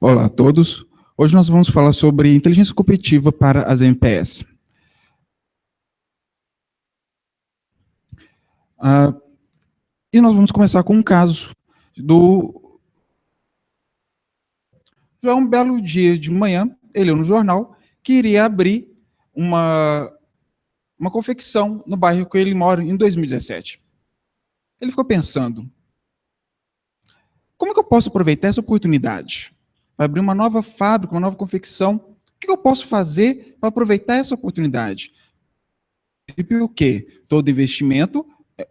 Olá a todos. Hoje nós vamos falar sobre inteligência competitiva para as MPS. E nós vamos começar com um caso do João. Um belo dia de manhã, ele leu no jornal que iria abrir uma confecção no bairro que ele mora em 2017. Ele ficou pensando, como é que eu posso aproveitar essa oportunidade? Vai abrir uma nova fábrica, uma nova confecção. O que eu posso fazer para aproveitar essa oportunidade? O quê? Todo investimento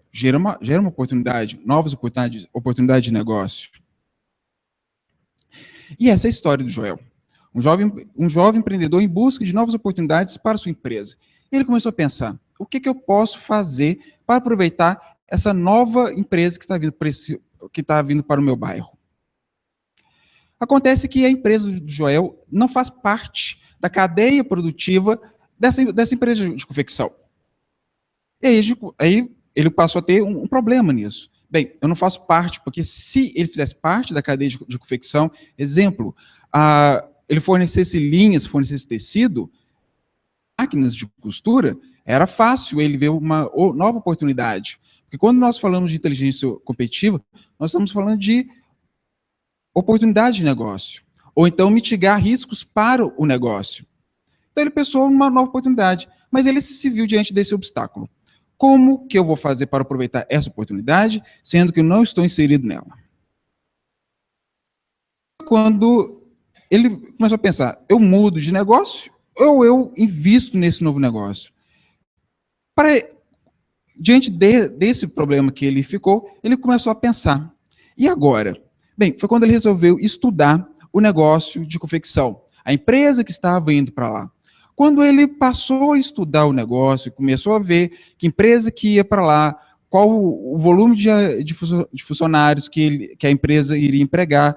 gera uma oportunidade, novas oportunidades de negócio. E essa é a história do Joel. Um jovem empreendedor em busca de novas oportunidades para sua empresa. Ele começou a pensar, o que eu posso fazer para aproveitar essa nova empresa que está vindo para o meu bairro? Acontece que a empresa do Joel não faz parte da cadeia produtiva dessa empresa de confecção. E aí ele passou a ter um problema nisso. Bem, eu não faço parte, porque se ele fizesse parte da cadeia de confecção, exemplo, ele fornecesse linhas, fornecesse tecido, máquinas de costura, era fácil ele ver uma nova oportunidade. Porque quando nós falamos de inteligência competitiva, nós estamos falando de oportunidade de negócio, ou então mitigar riscos para o negócio. Então ele pensou numa nova oportunidade, mas ele se viu diante desse obstáculo. Como que eu vou fazer para aproveitar essa oportunidade, sendo que eu não estou inserido nela? Quando ele começou a pensar, eu mudo de negócio ou eu invisto nesse novo negócio? Diante desse problema que ele ficou, ele começou a pensar, e agora? Bem, foi quando ele resolveu estudar o negócio de confecção, a empresa que estava indo para lá. Quando ele passou a estudar o negócio, começou a ver que empresa que ia para lá, qual o volume de funcionários que a empresa iria empregar,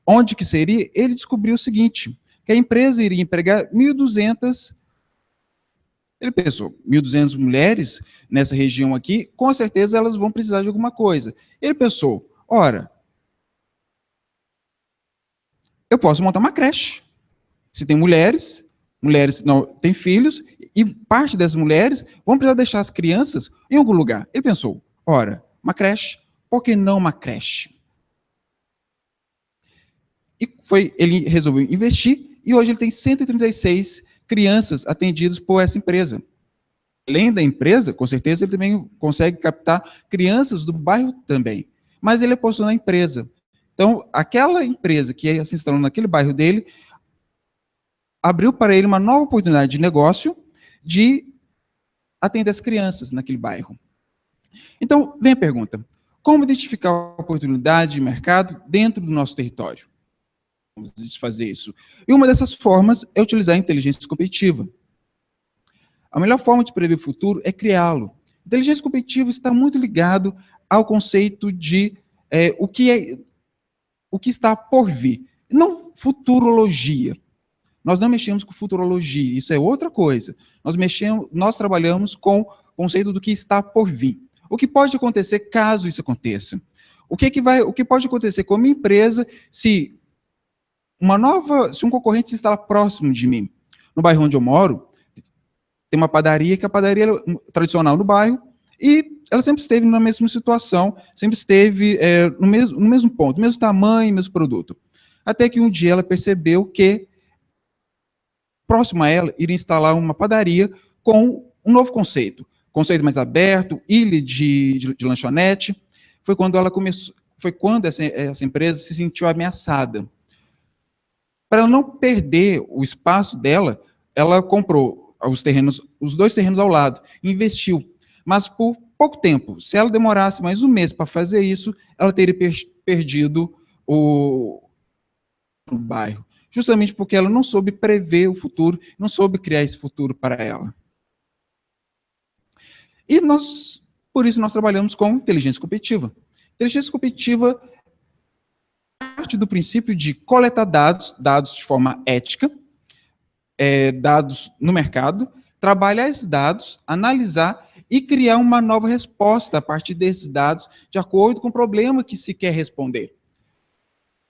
onde que seria, ele descobriu o seguinte, que a empresa iria empregar 1.200, ele pensou, 1.200 mulheres nessa região aqui, com certeza elas vão precisar de alguma coisa. Ele pensou, ora, eu posso montar uma creche. Se tem mulheres não têm filhos, e parte das mulheres vão precisar deixar as crianças em algum lugar. Ele pensou, ora, uma creche, por que não uma creche? E ele resolveu investir, e hoje ele tem 136 crianças atendidas por essa empresa. Além da empresa, com certeza, ele também consegue captar crianças do bairro também. Mas ele apostou na empresa. Então, aquela empresa que se instalou naquele bairro dele, abriu para ele uma nova oportunidade de negócio de atender as crianças naquele bairro. Então, vem a pergunta, como identificar a oportunidade de mercado dentro do nosso território? Vamos fazer isso. E uma dessas formas é utilizar a inteligência competitiva. A melhor forma de prever o futuro é criá-lo. Inteligência competitiva está muito ligado ao conceito de o que está por vir, não futurologia. Nós não mexemos com futurologia, isso é outra coisa. Nós trabalhamos com o conceito do que está por vir. O que pode acontecer caso isso aconteça? O que pode acontecer com a minha empresa se um concorrente se instala próximo de mim? No bairro onde eu moro, tem uma padaria, que é a padaria tradicional do bairro, e ela sempre esteve na mesma situação, sempre esteve no mesmo ponto, mesmo tamanho, mesmo produto. Até que um dia ela percebeu que próximo a ela, iria instalar uma padaria com um novo conceito mais aberto, ilha de lanchonete. Foi quando essa empresa se sentiu ameaçada. Para ela não perder o espaço dela, ela comprou os 2 terrenos ao lado, investiu. Mas por pouco tempo, se ela demorasse mais um mês para fazer isso, ela teria perdido o bairro. Justamente porque ela não soube prever o futuro, não soube criar esse futuro para ela. E por isso nós trabalhamos com inteligência competitiva. Inteligência competitiva parte do princípio de coletar dados de forma ética, dados no mercado, trabalhar esses dados, analisar e criar uma nova resposta a partir desses dados, de acordo com o problema que se quer responder.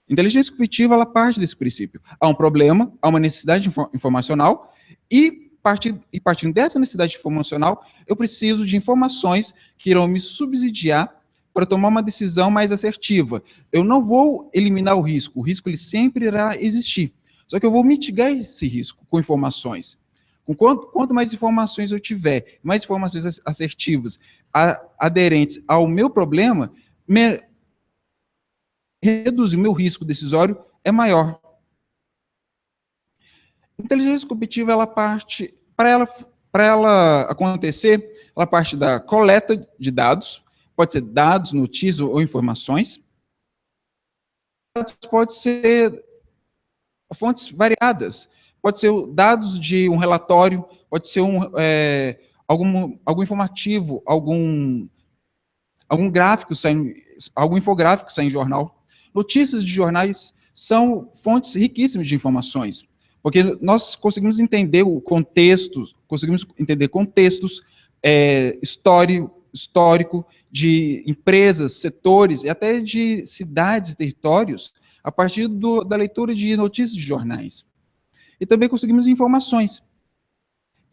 Inteligência cognitiva, ela parte desse princípio. Há um problema, há uma necessidade informacional, e partindo dessa necessidade informacional, eu preciso de informações que irão me subsidiar para tomar uma decisão mais assertiva. Eu não vou eliminar o risco ele sempre irá existir. Só que eu vou mitigar esse risco com informações. Quanto mais informações eu tiver, mais informações assertivas, aderentes ao meu problema, reduzir o meu risco decisório é maior. Inteligência cognitiva, ela parte, para ela acontecer, ela parte da coleta de dados, pode ser dados, notícias ou informações. Pode ser fontes variadas, pode ser dados de um relatório, pode ser algum informativo, algum gráfico, algum infográfico que sai em jornal. Notícias de jornais são fontes riquíssimas de informações, porque nós conseguimos entender contextos histórico de empresas, setores e até de cidades e territórios a partir da leitura de notícias de jornais. E também conseguimos informações.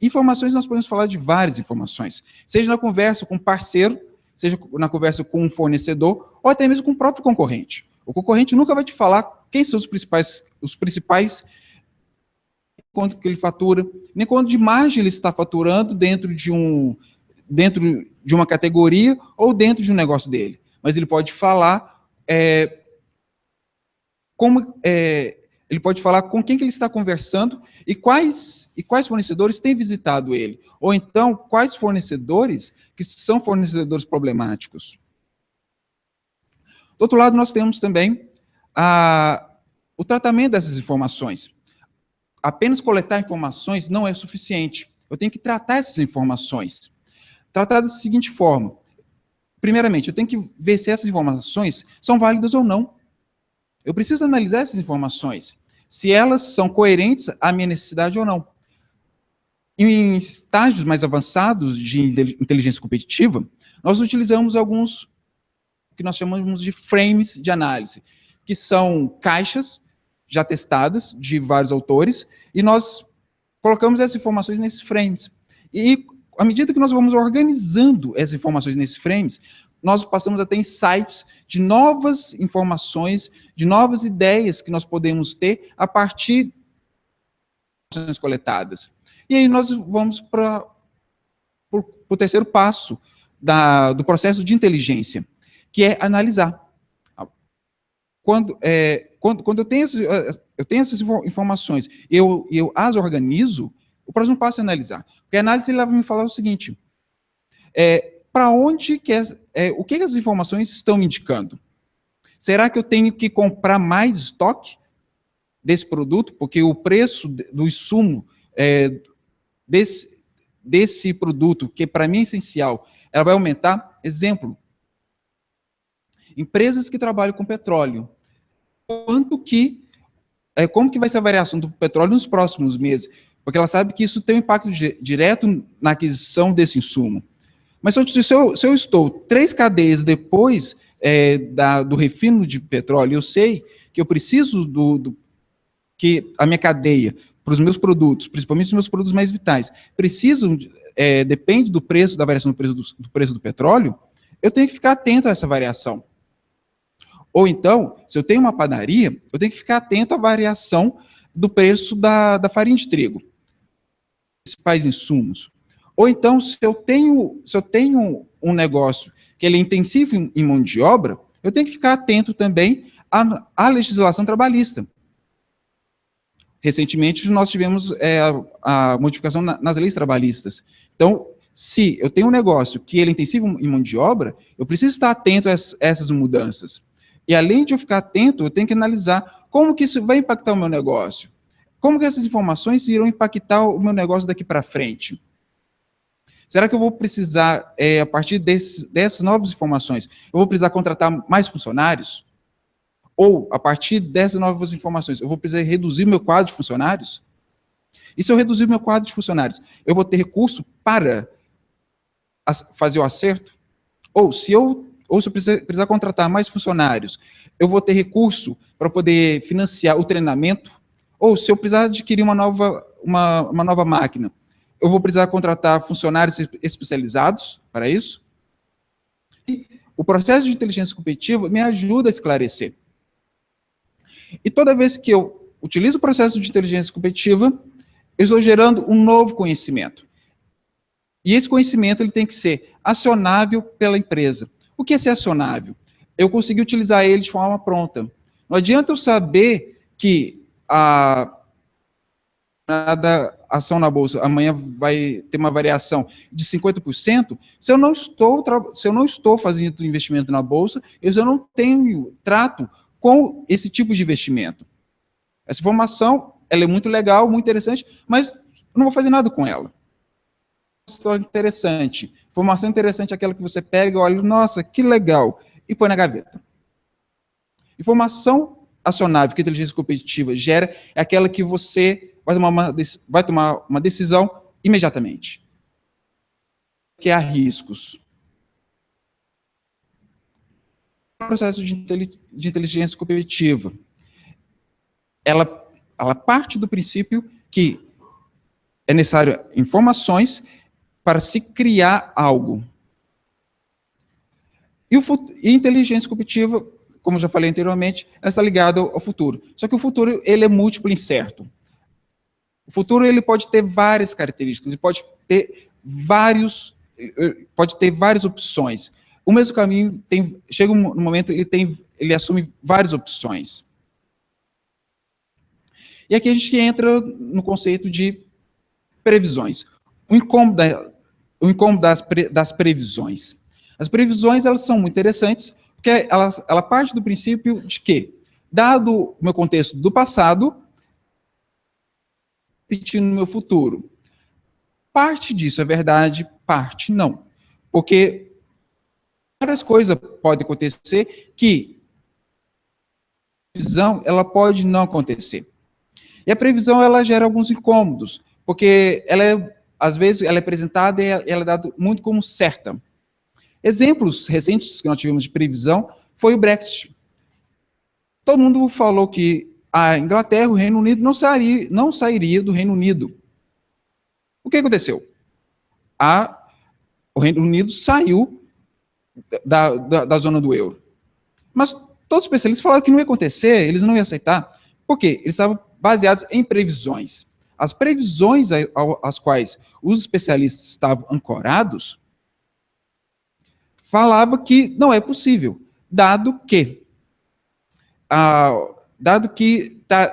Informações, nós podemos falar de várias informações, seja na conversa com um parceiro, seja na conversa com um fornecedor, ou até mesmo com o próprio concorrente. O concorrente nunca vai te falar quem são os principais quanto que ele fatura, nem quanto de margem ele está faturando dentro de uma categoria ou dentro de um negócio dele. Mas ele pode falar ele pode falar com quem que ele está conversando e quais fornecedores têm visitado ele. Ou então, quais fornecedores que são fornecedores problemáticos. Do outro lado, nós temos também o tratamento dessas informações. Apenas coletar informações não é suficiente. Eu tenho que tratar essas informações. Tratar da seguinte forma. Primeiramente, eu tenho que ver se essas informações são válidas ou não. Eu preciso analisar essas informações, se elas são coerentes à minha necessidade ou não. Em estágios mais avançados de inteligência competitiva, nós utilizamos alguns que nós chamamos de frames de análise, que são caixas já testadas de vários autores, e nós colocamos essas informações nesses frames. E à medida que nós vamos organizando essas informações nesses frames, nós passamos a ter insights de novas informações, de novas ideias que nós podemos ter a partir das informações coletadas. E aí nós vamos para o terceiro passo do processo de inteligência, que é analisar. Quando eu tenho essas informações e eu as organizo, o próximo passo é analisar. Porque a análise ela vai me falar o seguinte, para onde o que as informações estão me indicando? Será que eu tenho que comprar mais estoque desse produto? Porque o preço do insumo desse produto, que para mim é essencial, ela vai aumentar? Exemplo, empresas que trabalham com petróleo. Como que vai ser a variação do petróleo nos próximos meses? Porque ela sabe que isso tem um impacto direto na aquisição desse insumo. Mas se eu estou 3 cadeias depois do refino de petróleo, eu sei que eu preciso que a minha cadeia, para os meus produtos, principalmente os meus produtos mais vitais, depende do preço, da variação do preço do petróleo, eu tenho que ficar atento a essa variação. Ou então, se eu tenho uma padaria, eu tenho que ficar atento à variação do preço da farinha de trigo, principais insumos. Ou então, se eu tenho um negócio que ele é intensivo em mão de obra, eu tenho que ficar atento também à legislação trabalhista. Recentemente, nós tivemos a modificação nas leis trabalhistas. Então, se eu tenho um negócio que ele é intensivo em mão de obra, eu preciso estar atento a essas mudanças. E além de eu ficar atento, eu tenho que analisar como que isso vai impactar o meu negócio. Como que essas informações irão impactar o meu negócio daqui para frente? Será que eu vou precisar, a partir dessas novas informações, eu vou precisar contratar mais funcionários? Ou, a partir dessas novas informações, eu vou precisar reduzir o meu quadro de funcionários? E se eu reduzir o meu quadro de funcionários, eu vou ter recurso para fazer o acerto? Ou, se eu ou se eu precisar contratar mais funcionários, eu vou ter recurso para poder financiar o treinamento, ou se eu precisar adquirir uma nova máquina, eu vou precisar contratar funcionários especializados para isso. E o processo de inteligência competitiva me ajuda a esclarecer. E toda vez que eu utilizo o processo de inteligência competitiva, eu estou gerando um novo conhecimento. E esse conhecimento ele tem que ser acionável pela empresa. O que é ser acionável? Eu consegui utilizar ele de forma pronta. Não adianta eu saber que a ação na bolsa amanhã vai ter uma variação de 50%, se eu não estou fazendo investimento na bolsa, eu não tenho trato com esse tipo de investimento. Essa informação ela é muito legal, muito interessante, mas eu não vou fazer nada com ela. História interessante. Informação interessante é aquela que você pega e olha, nossa, que legal, e põe na gaveta. Informação acionável que a inteligência competitiva gera é aquela que você vai tomar uma decisão imediatamente. Que há riscos. O processo de inteligência competitiva, ela parte do princípio que é necessário informações para se criar algo. E a inteligência competitiva, como eu já falei anteriormente, ela está ligada ao futuro. Só que o futuro ele é múltiplo e incerto. O futuro ele pode ter várias características, ele pode ter várias opções. O mesmo caminho chega um momento ele assume várias opções. E aqui a gente entra no conceito de previsões. O incômodo das previsões. As previsões elas são muito interessantes, porque ela parte do princípio de que, dado o meu contexto do passado, repetindo no meu futuro. Parte disso é verdade, parte não. Porque várias coisas podem acontecer que a previsão ela pode não acontecer. E a previsão ela gera alguns incômodos, porque às vezes ela é apresentada e ela é dada muito como certa. Exemplos recentes que nós tivemos de previsão foi o Brexit. Todo mundo falou que a Inglaterra, o Reino Unido, não sairia do Reino Unido. O que aconteceu? O Reino Unido saiu da zona do euro. Mas todos os especialistas falaram que não ia acontecer, eles não iam aceitar. Por quê? Eles estavam baseados em previsões. As previsões às quais os especialistas estavam ancorados falava que não é possível, dado que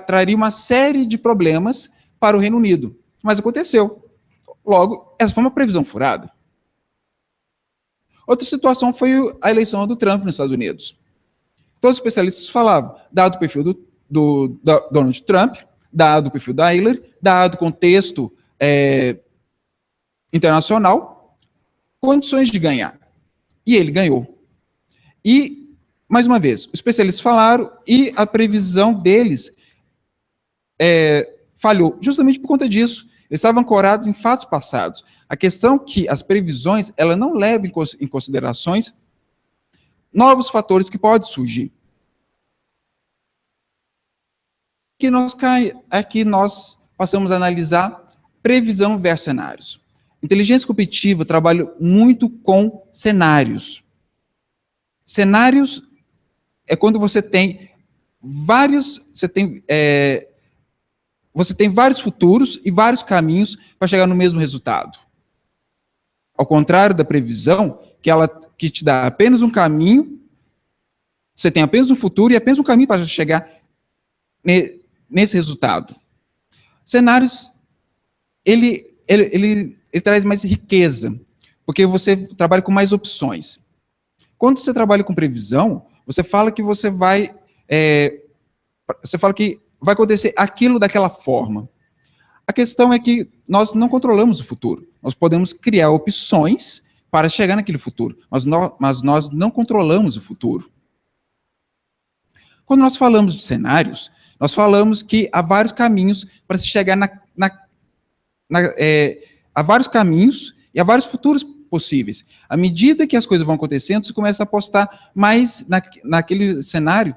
traria uma série de problemas para o Reino Unido. Mas aconteceu. Logo, essa foi uma previsão furada. Outra situação foi a eleição do Trump nos Estados Unidos. Todos os especialistas falavam, dado o perfil do Donald Trump, dado o perfil da Hillary, dado o contexto internacional, condições de ganhar. E ele ganhou. E, mais uma vez, os especialistas falaram e a previsão deles falhou justamente por conta disso. Eles estavam ancorados em fatos passados. A questão é que as previsões ela não levam em considerações novos fatores que podem surgir. Aqui nós passamos a analisar previsão versus cenários. Inteligência competitiva trabalha muito com cenários. Cenários é quando você tem vários futuros e vários caminhos para chegar no mesmo resultado. Ao contrário da previsão, que te dá apenas um caminho, você tem apenas um futuro e apenas um caminho para chegar nesse resultado. Cenários, ele traz mais riqueza, porque você trabalha com mais opções. Quando você trabalha com previsão, você fala que vai acontecer aquilo daquela forma. A questão é que nós não controlamos o futuro. Nós podemos criar opções para chegar naquele futuro, mas nós não controlamos o futuro. Quando nós falamos de cenários, nós falamos que há vários caminhos para se chegar há vários caminhos e há vários futuros possíveis. À medida que as coisas vão acontecendo, você começa a apostar mais naquele cenário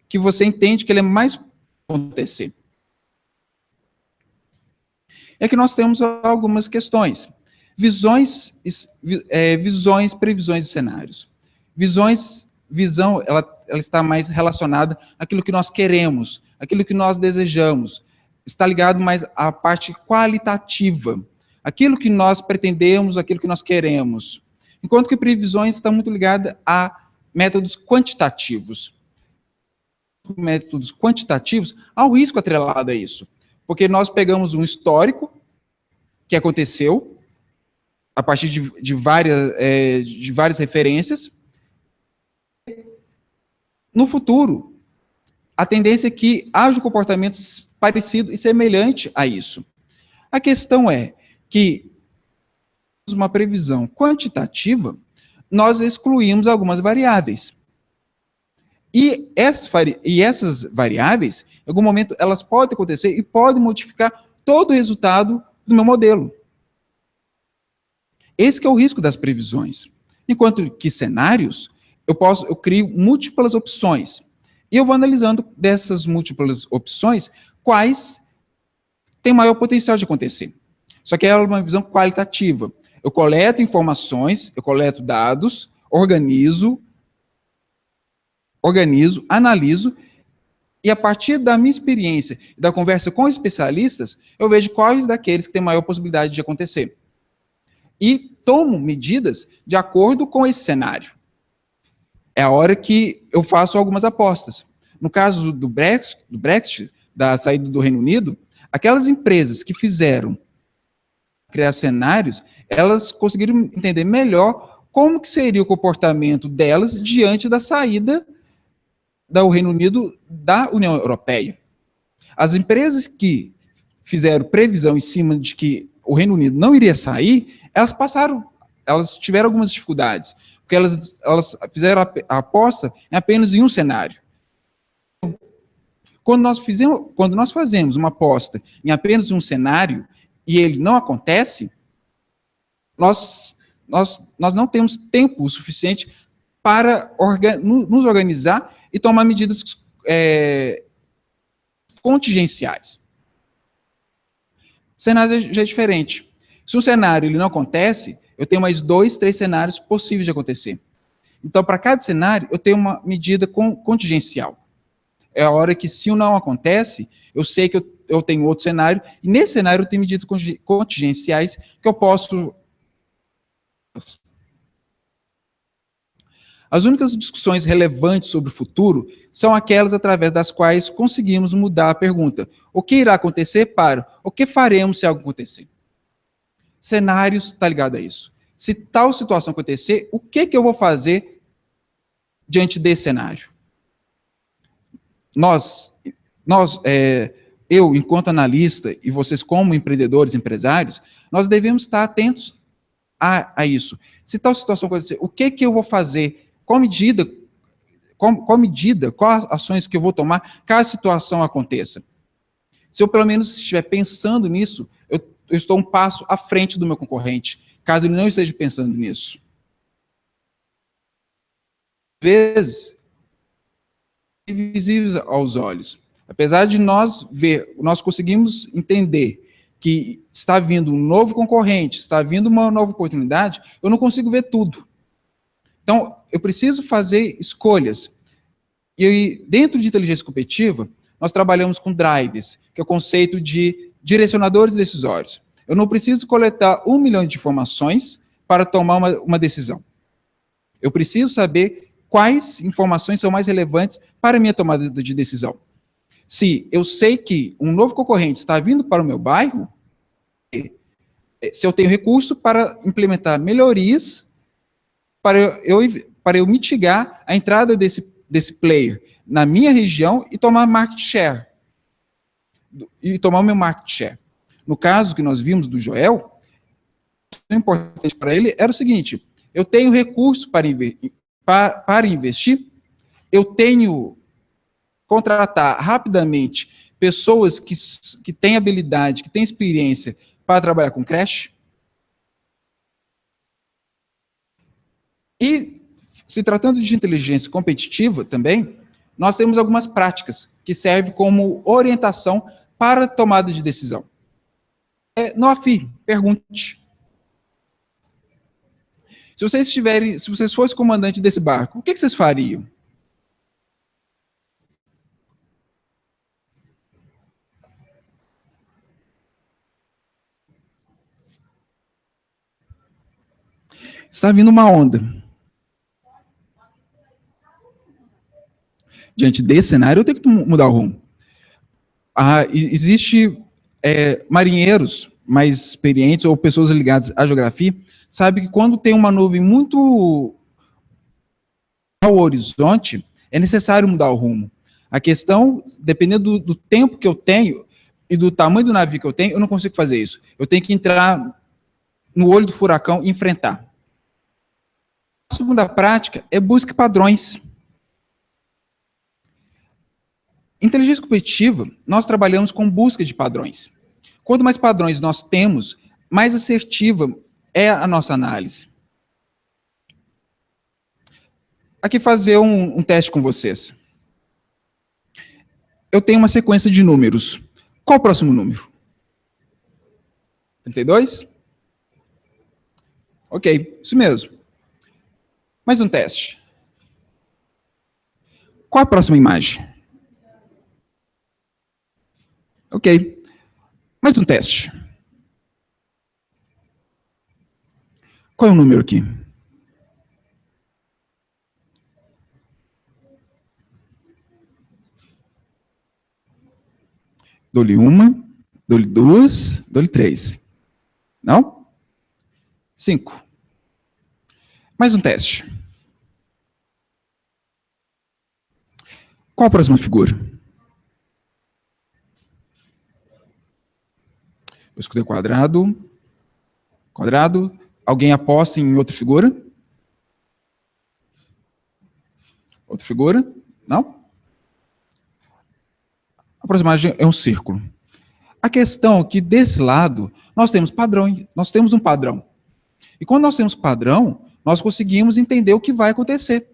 que você entende que ele é mais acontecer. É que nós temos algumas questões. Visões, previsões e cenários. Visão, ela está mais relacionada àquilo que nós queremos, àquilo que nós desejamos. Está ligado mais à parte qualitativa, aquilo que nós pretendemos, aquilo que nós queremos. Enquanto que previsões está muito ligada a métodos quantitativos. Métodos quantitativos, há um risco atrelado a isso. Porque nós pegamos um histórico que aconteceu, a partir de várias referências. No futuro, a tendência é que haja um comportamento parecido e semelhante a isso. A questão é que, uma previsão quantitativa, nós excluímos algumas variáveis. E essas variáveis, em algum momento, elas podem acontecer e podem modificar todo o resultado do meu modelo. Esse que é o risco das previsões. Enquanto que cenários, eu crio múltiplas opções. E eu vou analisando dessas múltiplas opções quais têm maior potencial de acontecer. Só que é uma visão qualitativa. Eu coleto informações, eu coleto dados, organizo, analiso, e a partir da minha experiência e da conversa com especialistas, eu vejo quais daqueles que têm maior possibilidade de acontecer. E tomo medidas de acordo com esse cenário. É a hora que eu faço algumas apostas. No caso do Brexit, da saída do Reino Unido, aquelas empresas que fizeram criar cenários, elas conseguiram entender melhor como que seria o comportamento delas diante da saída do Reino Unido da União Europeia. As empresas que fizeram previsão em cima de que o Reino Unido não iria sair, elas tiveram algumas dificuldades, porque elas fizeram a aposta apenas em um cenário. Quando nós fazemos uma aposta em apenas um cenário e ele não acontece, nós não temos tempo suficiente para nos organizar e tomar medidas contingenciais. Cenário já é diferente. Se um cenário ele não acontece, eu tenho mais 2, 3 cenários possíveis de acontecer. Então, para cada cenário, eu tenho uma medida contingencial. É a hora que, se não acontece, eu sei que eu tenho outro cenário, e nesse cenário eu tenho medidas contingenciais que eu posso... As únicas discussões relevantes sobre o futuro são aquelas através das quais conseguimos mudar a pergunta: o que irá acontecer para o que faremos se algo acontecer? Cenários está ligado a isso. Se tal situação acontecer, o que eu vou fazer diante desse cenário? Eu, enquanto analista, e vocês como empreendedores, empresários, nós devemos estar atentos a isso. Se tal situação acontecer, o que eu vou fazer? Qual medida, quais ações que eu vou tomar caso a situação aconteça? Se eu, pelo menos, estiver pensando nisso, eu estou um passo à frente do meu concorrente, caso ele não esteja pensando nisso. Às vezes, invisíveis aos olhos. Apesar de nós conseguimos entender que está vindo um novo concorrente, está vindo uma nova oportunidade, eu não consigo ver tudo. Então, eu preciso fazer escolhas. E dentro de inteligência competitiva, nós trabalhamos com drives, que é o conceito de direcionadores decisórios. Eu não preciso coletar 1 milhão de informações para tomar uma decisão. Eu preciso saber quais informações são mais relevantes para a minha tomada de decisão. Se eu sei que um novo concorrente está vindo para o meu bairro, se eu tenho recurso para implementar melhorias para eu mitigar a entrada desse player na minha região e tomar market share. E tomar o meu market share. No caso que nós vimos do Joel, o importante para ele era o seguinte: eu tenho recurso para investir, eu tenho contratar rapidamente pessoas que têm habilidade, que têm experiência para trabalhar com creche. E, se tratando de inteligência competitiva também, nós temos algumas práticas que servem como orientação para a tomada de decisão. Não afirme, pergunte. Se vocês fossem comandante desse barco, o que vocês fariam? Está vindo uma onda. Diante desse cenário, eu tenho que mudar o rumo. Existe marinheiros mais experientes ou pessoas ligadas à geografia, sabe que quando tem uma nuvem muito ao horizonte, é necessário mudar o rumo. A questão, dependendo do tempo que eu tenho e do tamanho do navio que eu tenho, eu não consigo fazer isso. Eu tenho que entrar no olho do furacão e enfrentar. A segunda prática é busque padrões. Inteligência competitiva, nós trabalhamos com busca de padrões. Quanto mais padrões nós temos, mais assertiva é a nossa análise. Aqui fazer um teste com vocês. Eu tenho uma sequência de números. Qual o próximo número? 32? Ok, isso mesmo. Mais um teste. Qual a próxima imagem? Ok. Mais um teste. Qual é o número aqui? Dou-lhe uma, dou-lhe duas, dou-lhe três. Não? 5. Mais um teste. Qual a próxima figura? Eu escutei quadrado. Quadrado. Alguém aposta em outra figura? Outra figura? Não? A próxima imagem é um círculo. A questão é que desse lado, nós temos padrão, nós temos um padrão. E quando nós temos padrão, nós conseguimos entender o que vai acontecer.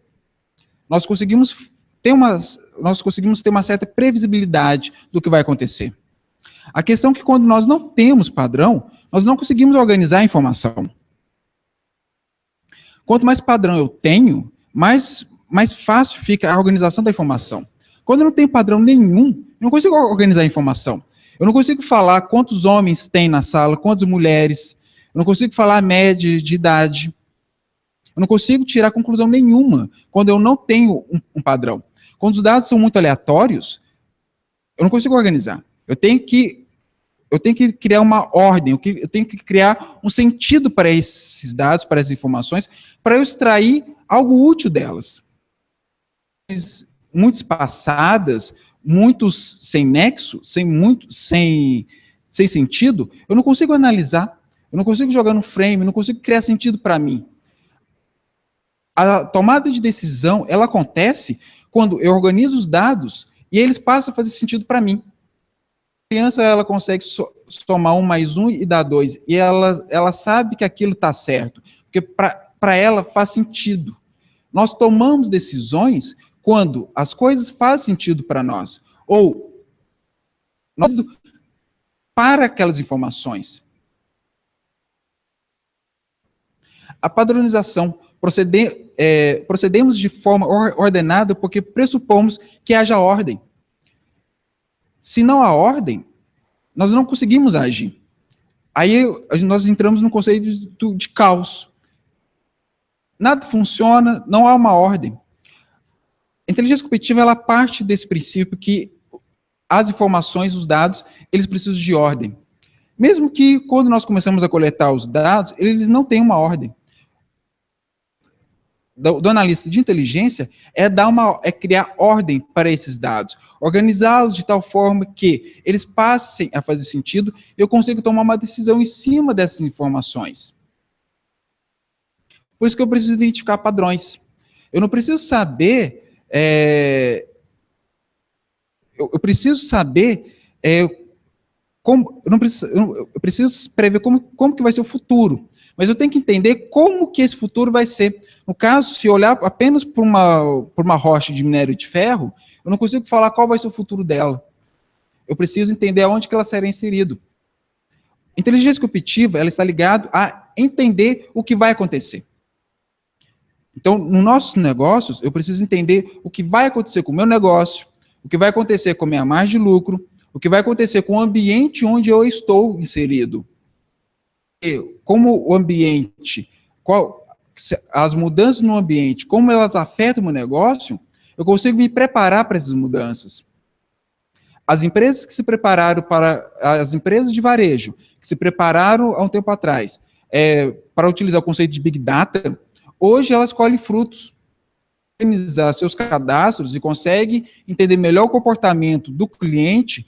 Nós conseguimos ter uma certa previsibilidade do que vai acontecer. A questão é que quando nós não temos padrão, nós não conseguimos organizar a informação. Quanto mais padrão eu tenho, mais fácil fica a organização da informação. Quando eu não tenho padrão nenhum, eu não consigo organizar a informação. Eu não consigo falar quantos homens tem na sala, quantas mulheres. Eu não consigo falar a média de idade. Eu não consigo tirar conclusão nenhuma quando eu não tenho um padrão. Quando os dados são muito aleatórios, eu não consigo organizar. Eu tenho que criar uma ordem, eu tenho que criar um sentido para esses dados, para essas informações, para eu extrair algo útil delas. Muito espaçadas, muitos sem nexo, sem sentido, eu não consigo analisar, eu não consigo jogar no frame, eu não consigo criar sentido para mim. A tomada de decisão, ela acontece quando eu organizo os dados e eles passam a fazer sentido para mim. A criança, ela consegue somar 1 mais 1 e dar 2, e ela sabe que aquilo está certo, porque para ela faz sentido. Nós tomamos decisões quando as coisas fazem sentido para nós, ou para aquelas informações. A padronização. Procedemos de forma ordenada porque pressupomos que haja ordem. Se não há ordem, nós não conseguimos agir. Aí nós entramos no conceito de caos. Nada funciona, não há uma ordem. A inteligência competitiva, ela parte desse princípio que as informações, os dados, eles precisam de ordem. Mesmo que quando nós começamos a coletar os dados, eles não têm uma ordem. Do analista de inteligência é criar ordem para esses dados, organizá-los de tal forma que eles passem a fazer sentido e eu consigo tomar uma decisão em cima dessas informações. Por isso que eu preciso identificar padrões. Eu não preciso saber... eu preciso saber... eu preciso prever como que vai ser o futuro. Mas eu tenho que entender como que esse futuro vai ser. No caso, se eu olhar apenas por uma rocha de minério de ferro, eu não consigo falar qual vai ser o futuro dela. Eu preciso entender aonde que ela será inserida. Inteligência cooperativa, ela está ligada a entender o que vai acontecer. Então, nos nossos negócios, eu preciso entender o que vai acontecer com o meu negócio, o que vai acontecer com a minha margem de lucro, o que vai acontecer com o ambiente onde eu estou inserido. Como o ambiente, as mudanças no ambiente, como elas afetam o meu negócio, eu consigo me preparar para essas mudanças. As empresas que se prepararam as empresas de varejo, que se prepararam há um tempo atrás, para utilizar o conceito de Big Data, hoje elas colhem frutos. Organizar seus cadastros e consegue entender melhor o comportamento do cliente,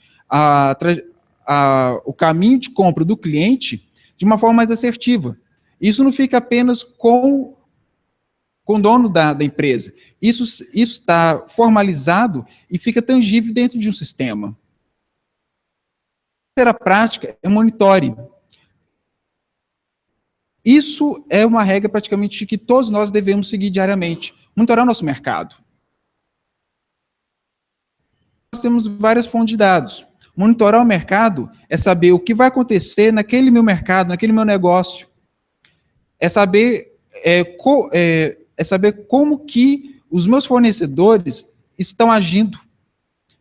o caminho de compra do cliente, de uma forma mais assertiva. Isso não fica apenas com o dono da empresa. Isso está formalizado e fica tangível dentro de um sistema. A terceira prática é monitoring. Isso é uma regra praticamente que todos nós devemos seguir diariamente. Monitorar o nosso mercado. Nós temos várias fontes de dados. Monitorar o mercado é saber o que vai acontecer naquele meu mercado, naquele meu negócio. É saber como que os meus fornecedores estão agindo,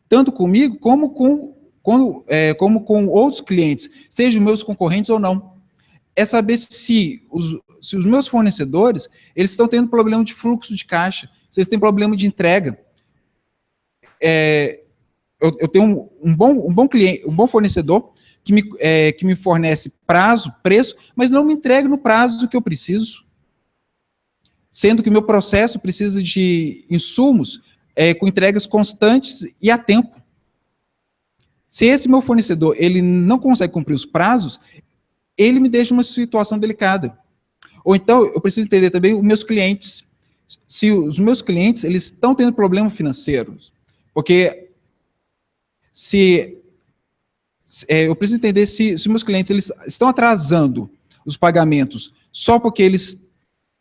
tanto comigo como com outros clientes, sejam meus concorrentes ou não. É saber se os meus fornecedores eles estão tendo problema de fluxo de caixa, se eles têm problema de entrega. Eu tenho um bom cliente, um bom fornecedor que me fornece prazo, preço, mas não me entrega no prazo que eu preciso, sendo que o meu processo precisa de insumos com entregas constantes e a tempo. Se esse meu fornecedor ele não consegue cumprir os prazos, ele me deixa numa situação delicada. Ou então, eu preciso entender também os meus clientes. Se os meus clientes eles estão tendo problemas financeiros, porque eu preciso entender se os meus clientes eles estão atrasando os pagamentos só porque eles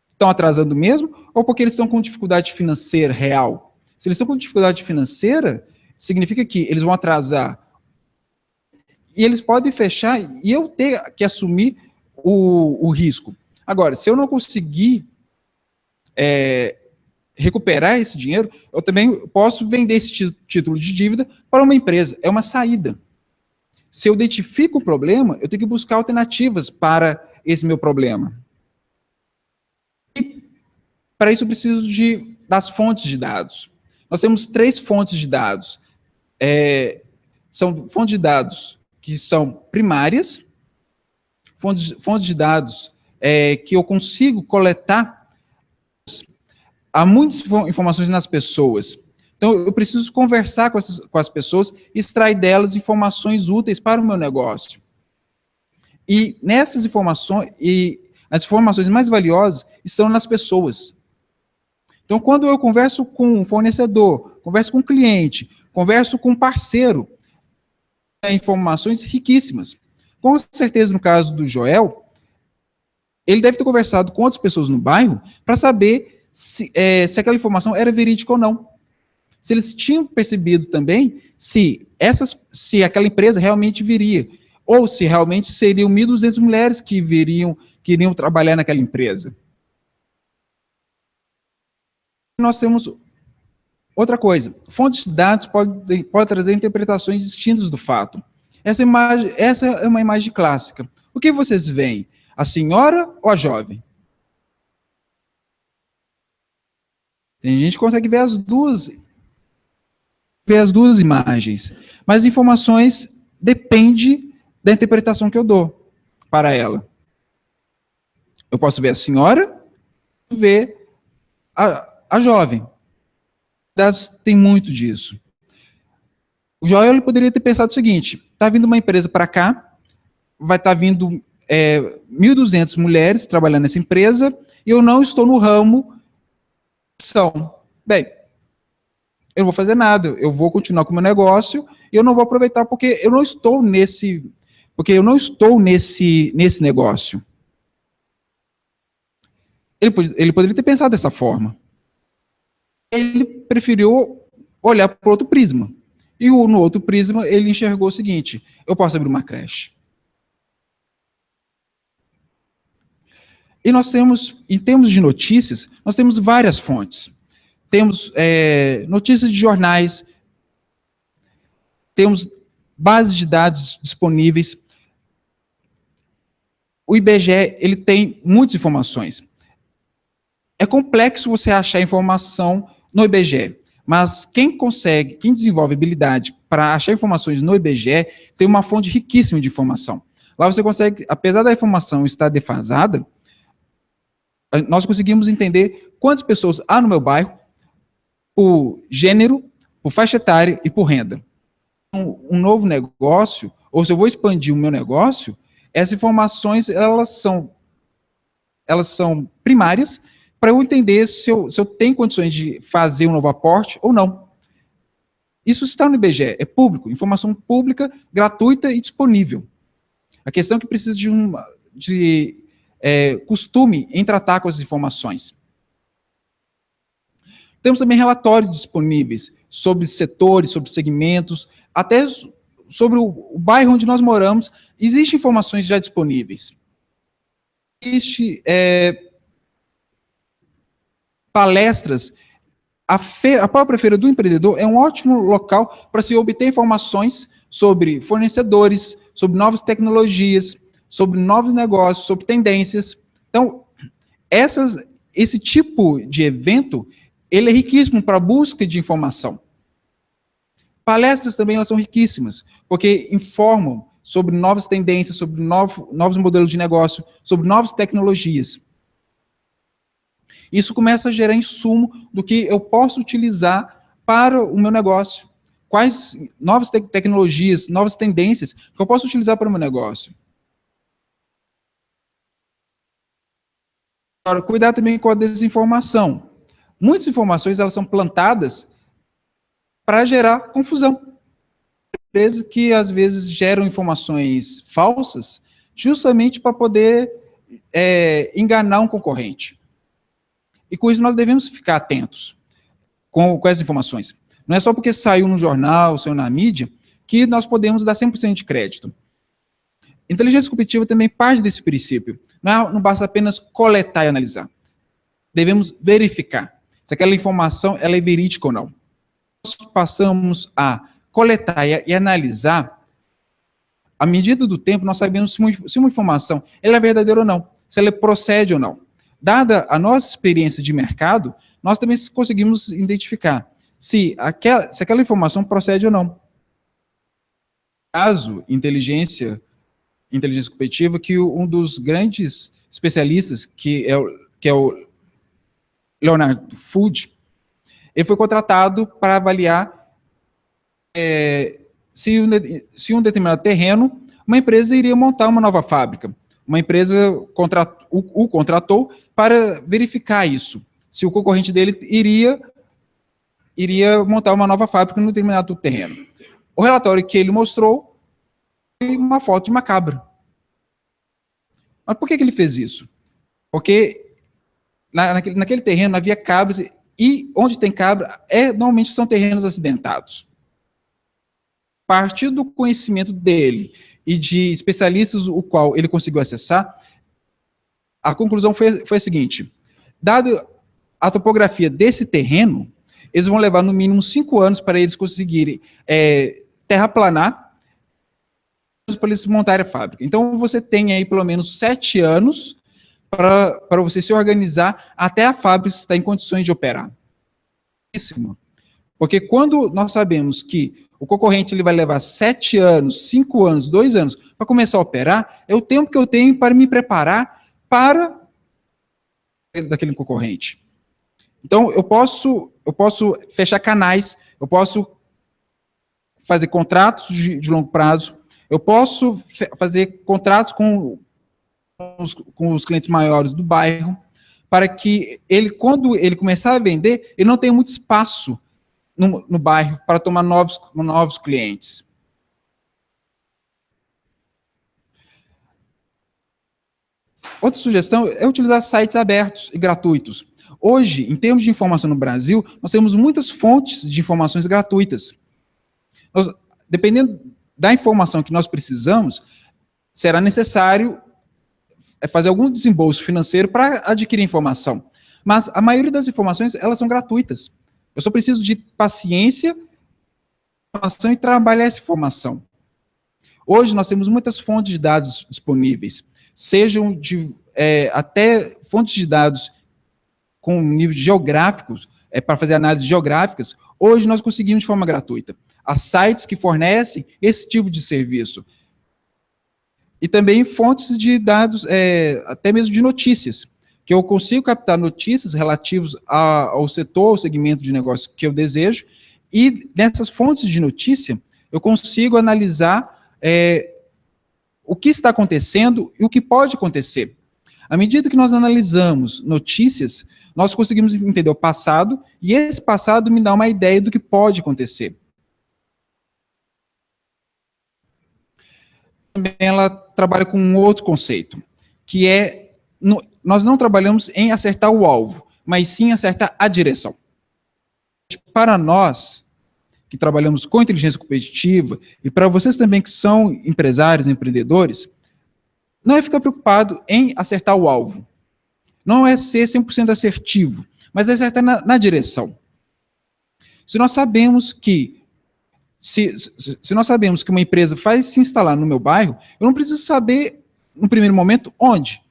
estão atrasando mesmo, ou porque eles estão com dificuldade financeira real. Se eles estão com dificuldade financeira, significa que eles vão atrasar e eles podem fechar e eu ter que assumir o risco. Agora, se eu não conseguir recuperar esse dinheiro, eu também posso vender esse título de dívida para uma empresa. É uma saída. Se eu identifico o problema, eu tenho que buscar alternativas para esse meu problema. E para isso eu preciso das fontes de dados. Nós temos 3 fontes de dados. São fontes de dados que são primárias, fontes de dados que eu consigo coletar. Há muitas informações nas pessoas. Então, eu preciso conversar com as pessoas e extrair delas informações úteis para o meu negócio. E nessas informações, as informações mais valiosas estão nas pessoas. Então, quando eu converso com um fornecedor, converso com um cliente, converso com um parceiro, informações riquíssimas. Com certeza, no caso do Joel, ele deve ter conversado com outras pessoas no bairro para saber se aquela informação era verídica ou não. Se eles tinham percebido também se aquela empresa realmente viria, ou se realmente seriam 1.200 mulheres que iriam trabalhar naquela empresa. Nós temos outra coisa. Fontes de dados podem trazer interpretações distintas do fato. Essa é uma imagem clássica. O que vocês veem? A senhora ou a jovem? A gente consegue ver as duas imagens, mas as informações dependem da interpretação que eu dou para ela. Eu posso ver a senhora, ver a jovem. Tem muito disso. O Joel ele poderia ter pensado o seguinte: está vindo uma empresa para cá, vai estar vindo 1.200 mulheres trabalhando nessa empresa, e eu não estou no ramo. Bem, eu não vou fazer nada, eu vou continuar com o meu negócio e eu não vou aproveitar porque eu não estou nesse negócio. Ele poderia ter pensado dessa forma. Ele preferiu olhar para outro prisma. E no outro prisma, ele enxergou o seguinte: eu posso abrir uma creche. E nós temos, em termos de notícias, nós temos várias fontes. Temos notícias de jornais, temos bases de dados disponíveis. O IBGE, ele tem muitas informações. É complexo você achar informação no IBGE, mas quem desenvolve habilidade para achar informações no IBGE, tem uma fonte riquíssima de informação. Lá você consegue, apesar da informação estar defasada, nós conseguimos entender quantas pessoas há no meu bairro, por gênero, por faixa etária e por renda. Um novo negócio, ou se eu vou expandir o meu negócio, essas informações elas são primárias para eu entender se eu tenho condições de fazer um novo aporte ou não. Isso está no IBGE, é público, informação pública, gratuita e disponível. A questão é que precisa de costume em tratar com essas informações. Temos também relatórios disponíveis sobre setores, sobre segmentos, até sobre o bairro onde nós moramos, existem informações já disponíveis. Existe palestras. A própria Feira do Empreendedor é um ótimo local para se obter informações sobre fornecedores, sobre novas tecnologias, sobre novos negócios, sobre tendências. Então, esse tipo de evento, ele é riquíssimo para a busca de informação. Palestras também elas são riquíssimas, porque informam sobre novas tendências, sobre novos modelos de negócio, sobre novas tecnologias. Isso começa a gerar insumo do que eu posso utilizar para o meu negócio. Quais novas tecnologias, novas tendências que eu posso utilizar para o meu negócio. Agora, cuidar também com a desinformação. Muitas informações elas são plantadas para gerar confusão. Empresas que, às vezes, geram informações falsas justamente para poder enganar um concorrente. E com isso nós devemos ficar atentos com essas informações. Não é só porque saiu no jornal, saiu na mídia, que nós podemos dar 100% de crédito. Inteligência competitiva também parte desse princípio. Não basta apenas coletar e analisar. Devemos verificar se aquela informação ela é verídica ou não. Nós passamos a coletar e analisar, à medida do tempo, nós sabemos se uma informação ela é verdadeira ou não, se ela procede ou não. Dada a nossa experiência de mercado, nós também conseguimos identificar se aquela informação procede ou não. Caso inteligência competitiva, que um dos grandes especialistas, que é o Leonardo Food, ele foi contratado para avaliar se um determinado terreno, uma empresa iria montar uma nova fábrica. Uma empresa o contratou para verificar isso, se o concorrente dele iria montar uma nova fábrica no determinado terreno. O relatório que ele mostrou foi uma foto de uma cabra. Mas por que ele fez isso? Porque naquele terreno havia cabras, e onde tem cabra, normalmente são terrenos acidentados. A partir do conhecimento dele e de especialistas o qual ele conseguiu acessar, a conclusão foi a seguinte: dada a topografia desse terreno, eles vão levar no mínimo 5 anos para eles conseguirem terraplanar, para eles montarem a fábrica. Então você tem aí pelo menos 7 anos para você se organizar até a fábrica estar em condições de operar. Porque quando nós sabemos que o concorrente ele vai levar 7 anos, 5 anos, 2 anos para começar a operar, é o tempo que eu tenho para me preparar para daquele concorrente. Então, eu posso fechar canais, eu posso fazer contratos de longo prazo, eu posso fazer contratos com os clientes maiores do bairro, para que ele, quando ele começar a vender, ele não tenha muito espaço no bairro para tomar novos clientes. Outra sugestão é utilizar sites abertos e gratuitos. Hoje, em termos de informação no Brasil, nós temos muitas fontes de informações gratuitas. Dependendo da informação que nós precisamos, será necessário fazer algum desembolso financeiro para adquirir informação. Mas a maioria das informações, elas são gratuitas. Eu só preciso de paciência e trabalhar essa informação. Hoje nós temos muitas fontes de dados disponíveis, sejam até fontes de dados com níveis geográficos, para fazer análises geográficas, hoje nós conseguimos de forma gratuita. Há sites que fornecem esse tipo de serviço. E também fontes de dados, até mesmo de notícias, que eu consigo captar notícias relativas ao setor, ao segmento de negócio que eu desejo, e nessas fontes de notícia, eu consigo analisar o que está acontecendo e o que pode acontecer. À medida que nós analisamos notícias, nós conseguimos entender o passado, e esse passado me dá uma ideia do que pode acontecer. Também ela trabalha com um outro conceito, que nós não trabalhamos em acertar o alvo, mas sim acertar a direção. Para nós, que trabalhamos com inteligência competitiva, e para vocês também que são empresários, empreendedores, não é ficar preocupado em acertar o alvo. Não é ser 100% assertivo, mas é acertar na direção. Se nós sabemos que uma empresa vai se instalar no meu bairro, eu não preciso saber, no primeiro momento, onde.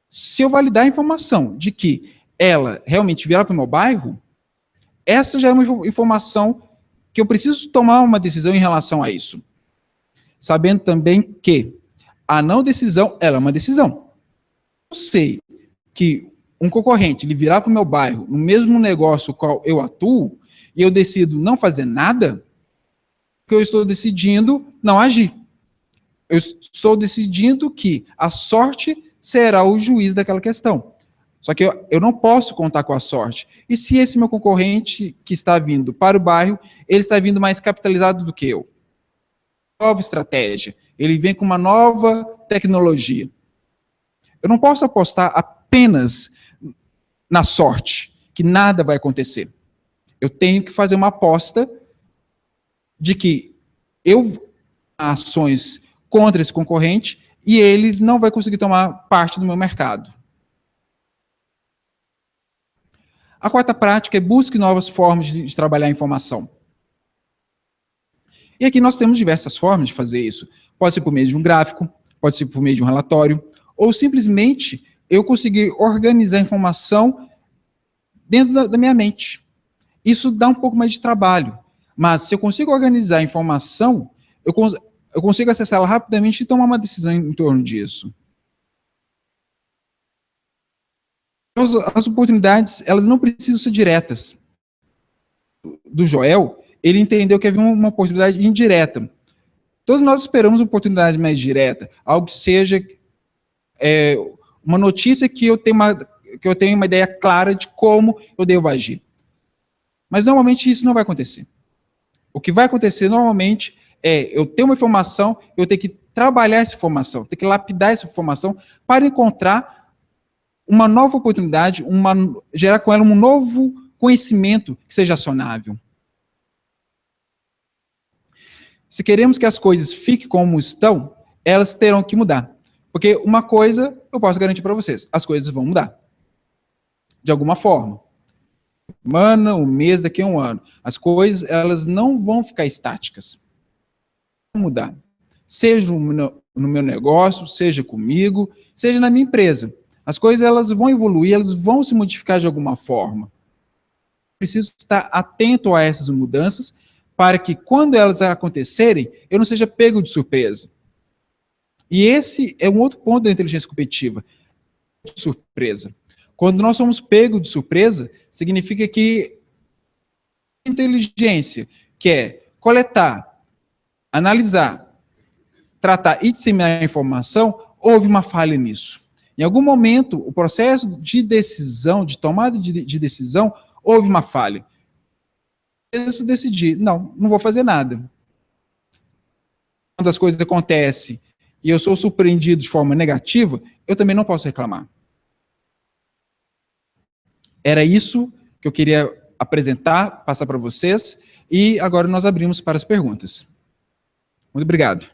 Se eu validar a informação de que ela realmente virá para o meu bairro, essa já é uma informação que eu preciso tomar uma decisão em relação a isso. Sabendo também que a não decisão, ela é uma decisão. Eu sei que um concorrente ele virá para o meu bairro, no mesmo negócio no qual eu atuo, e eu decido não fazer nada, que eu estou decidindo não agir. Eu estou decidindo que a sorte será o juiz daquela questão. Só que eu não posso contar com a sorte. E se esse meu concorrente que está vindo para o bairro, ele está vindo mais capitalizado do que eu? Nova estratégia. Ele vem com uma nova tecnologia. Eu não posso apostar apenas na sorte, que nada vai acontecer. Eu tenho que fazer uma aposta de que eu vou ações contra esse concorrente e ele não vai conseguir tomar parte do meu mercado. A quarta prática é busque novas formas de trabalhar a informação. E aqui nós temos diversas formas de fazer isso. Pode ser por meio de um gráfico, pode ser por meio de um relatório, ou simplesmente eu conseguir organizar a informação dentro da minha mente. Isso dá um pouco mais de trabalho. Mas se eu consigo organizar a informação, eu consigo acessá-la rapidamente e tomar uma decisão em torno disso. As oportunidades, elas não precisam ser diretas. Do Joel, ele entendeu que havia uma oportunidade indireta. Todos nós esperamos uma oportunidade mais direta, algo que seja uma notícia que eu tenho uma ideia clara de como eu devo agir. Mas normalmente isso não vai acontecer. O que vai acontecer normalmente é eu ter uma informação, eu ter que trabalhar essa informação, ter que lapidar essa informação para encontrar uma nova oportunidade, gerar com ela um novo conhecimento que seja acionável. Se queremos que as coisas fiquem como estão, elas terão que mudar. Porque uma coisa eu posso garantir para vocês, as coisas vão mudar. De alguma forma. Semana, um mês, daqui a um ano. As coisas, elas não vão ficar estáticas. Vão mudar. Seja no meu negócio, seja comigo, seja na minha empresa. As coisas, elas vão evoluir, elas vão se modificar de alguma forma. Preciso estar atento a essas mudanças para que, quando elas acontecerem, eu não seja pego de surpresa. E esse é um outro ponto da inteligência competitiva. Surpresa. Quando nós somos pegos de surpresa, significa que inteligência, que é coletar, analisar, tratar e disseminar a informação, houve uma falha nisso. Em algum momento, o processo de decisão, de tomada de decisão, houve uma falha. Eu decidi, não vou fazer nada. Quando as coisas acontecem e eu sou surpreendido de forma negativa, eu também não posso reclamar. Era isso que eu queria apresentar, passar para vocês, e agora nós abrimos para as perguntas. Muito obrigado.